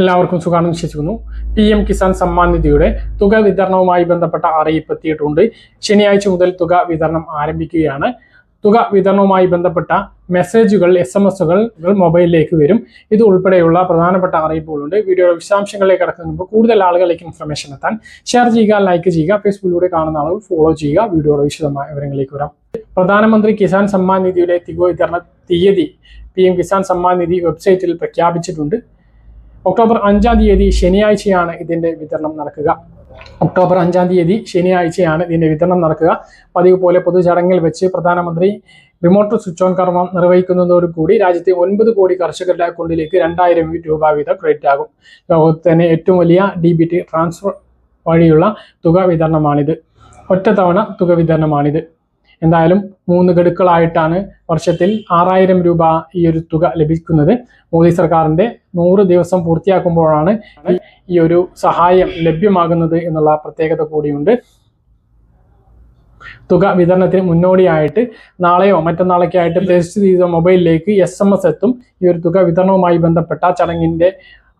എല്ലാവർക്കും സുഖാണെന്ന് വിശ്വസിക്കുന്നു. PM കിസാൻ സമ്മാൻ നിധിയുടെ തുക വിതരണവുമായി ബന്ധപ്പെട്ട അറിയിപ്പ് എത്തിയിട്ടുണ്ട്. ശനിയാഴ്ച മുതൽ തുക വിതരണം ആരംഭിക്കുകയാണ്. തുക വിതരണവുമായി ബന്ധപ്പെട്ട മെസ്സേജുകൾ, SMS-കൾ മൊബൈലിലേക്ക് വരും. ഇത് ഉൾപ്പെടെയുള്ള പ്രധാനപ്പെട്ട അറിയിപ്പുകളുണ്ട്. വീഡിയോയുടെ വിശദാംശങ്ങളിലേക്ക് കടക്കുന്നതിന് മുമ്പ് കൂടുതൽ ആളുകളിലേക്ക് ഇൻഫർമേഷൻ എത്താൻ ഷെയർ ചെയ്യുക, ലൈക്ക് ചെയ്യുക, ഫേസ്ബുക്കിലൂടെ കാണുന്ന ആളുകൾ ഫോളോ ചെയ്യുക. വീഡിയോയുടെ വിശദമായ വിവരങ്ങളിലേക്ക് വരാം. പ്രധാനമന്ത്രി കിസാൻ സമ്മാൻ നിധിയുടെ തുക വിതരണ തീയതി PM കിസാൻ സമ്മാൻ നിധി വെബ്സൈറ്റിൽ പ്രഖ്യാപിച്ചിട്ടുണ്ട്. ഒക്ടോബർ 5-ാം തീയതി ശനിയാഴ്ചയാണ് ഇതിന്റെ വിതരണം നടക്കുക. ഒക്ടോബർ 5-ാം തീയതി ശനിയാഴ്ചയാണ് ഇതിന്റെ വിതരണം നടക്കുക. പതിവ് പോലെ പൊതുചടങ്ങിൽ വെച്ച് പ്രധാനമന്ത്രി റിമോട്ട് സ്വിച്ച് ഓൺ കർമ്മം നിർവഹിക്കുന്നതോടുകൂടി രാജ്യത്തെ 9 കോടി കർഷകരുടെ അക്കൗണ്ടിലേക്ക് 2000 രൂപ വീതം ക്രെഡിറ്റ് ആകും. ലോകത്ത് തന്നെ ഏറ്റവും വലിയ DBT ട്രാൻസ്ഫർ വഴിയുള്ള തുക വിതരണമാണിത്. ഒറ്റത്തവണ തുക വിതരണമാണിത്. എന്തായാലും 3 ഗഡുക്കളായിട്ടാണ് വർഷത്തിൽ 6000 രൂപ ഈ ഒരു തുക ലഭിക്കുന്നത്. മോദി സർക്കാരിന്റെ 100 ദിവസം പൂർത്തിയാക്കുമ്പോഴാണ് ഈ ഒരു സഹായം ലഭ്യമാകുന്നത് എന്നുള്ള പ്രത്യേകത കൂടിയുണ്ട്. തുക വിതരണത്തിന് മുന്നോടിയായിട്ട് നാളെയോ മറ്റന്നാളൊക്കെ ആയിട്ട് രജിസ്റ്റർ ചെയ്ത മൊബൈലിലേക്ക് SMS എത്തും. ഈ ഒരു തുക വിതരണവുമായി ബന്ധപ്പെട്ട ചടങ്ങിന്റെ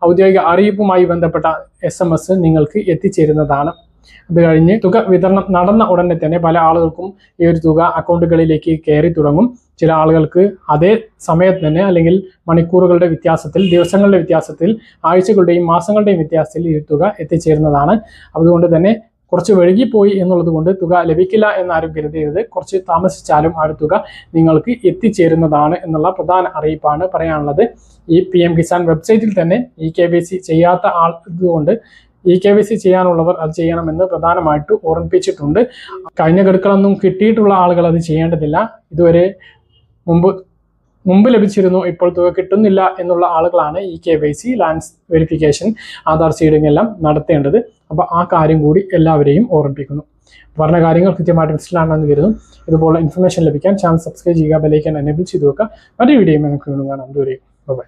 ഔദ്യോഗിക അറിയിപ്പുമായി ബന്ധപ്പെട്ട SMS നിങ്ങൾക്ക് എത്തിച്ചേരുന്നതാണ്. അത് കഴിഞ്ഞ് തുക വിതരണം നടന്ന ഉടനെ തന്നെ പല ആളുകൾക്കും ഈ ഒരു തുക അക്കൗണ്ടുകളിലേക്ക് കയറി തുടങ്ങും. ചില ആളുകൾക്ക് അതേ സമയത്ത് തന്നെ, അല്ലെങ്കിൽ മണിക്കൂറുകളുടെ വ്യത്യാസത്തിൽ, ദിവസങ്ങളുടെ വ്യത്യാസത്തിൽ, ആഴ്ചകളുടെയും മാസങ്ങളുടെയും വ്യത്യാസത്തിൽ ഈ തുക എത്തിച്ചേരുന്നതാണ്. അതുകൊണ്ട് തന്നെ കുറച്ച് വൈകിപ്പോയി എന്നുള്ളത് കൊണ്ട് തുക ലഭിക്കില്ല എന്നാരും കരുതരുത്. കുറച്ച് താമസിച്ചാലും ആ തുക നിങ്ങൾക്ക് എത്തിച്ചേരുന്നതാണ് എന്നുള്ള പ്രധാന അറിയിപ്പാണ് പറയാനുള്ളത്. ഈ PM കിസാൻ വെബ്സൈറ്റിൽ തന്നെ EKYC ചെയ്യാത്ത ആളുകൊണ്ട് EKYC ചെയ്യാനുള്ളവർ അത് ചെയ്യണമെന്ന് പ്രധാനമായിട്ട് ഓർമ്മിപ്പിച്ചിട്ടുണ്ട്. കഴിഞ്ഞ ഗഡുക്കളൊന്നും കിട്ടിയിട്ടുള്ള ആളുകൾ അത് ചെയ്യേണ്ടതില്ല. ഇതുവരെ മുമ്പ് ലഭിച്ചിരുന്നു, ഇപ്പോൾ തുക കിട്ടുന്നില്ല എന്നുള്ള ആളുകളാണ് EKYC, land verification, Aadhaar seeding എല്ലാം നടത്തേണ്ടത്. അപ്പോൾ ആ കാര്യം കൂടി എല്ലാവരെയും ഓർമ്മിപ്പിക്കുന്നു. പറഞ്ഞ കാര്യങ്ങൾ കൃത്യമായിട്ട് മനസ്സിലാണെന്ന് കരുതുന്നു. ഇതുപോലെ ഇൻഫർമേഷൻ ലഭിക്കാൻ ചാനൽ സബ്സ്ക്രൈബ് ചെയ്യുക, ബെൽ ഐക്കൺ എനേബിൾ ചെയ്ത് വെക്കുക. മറ്റൊരു വീഡിയോ നമുക്ക് വീണ്ടും കാണാം. ദൂരേക്കും ബൈ.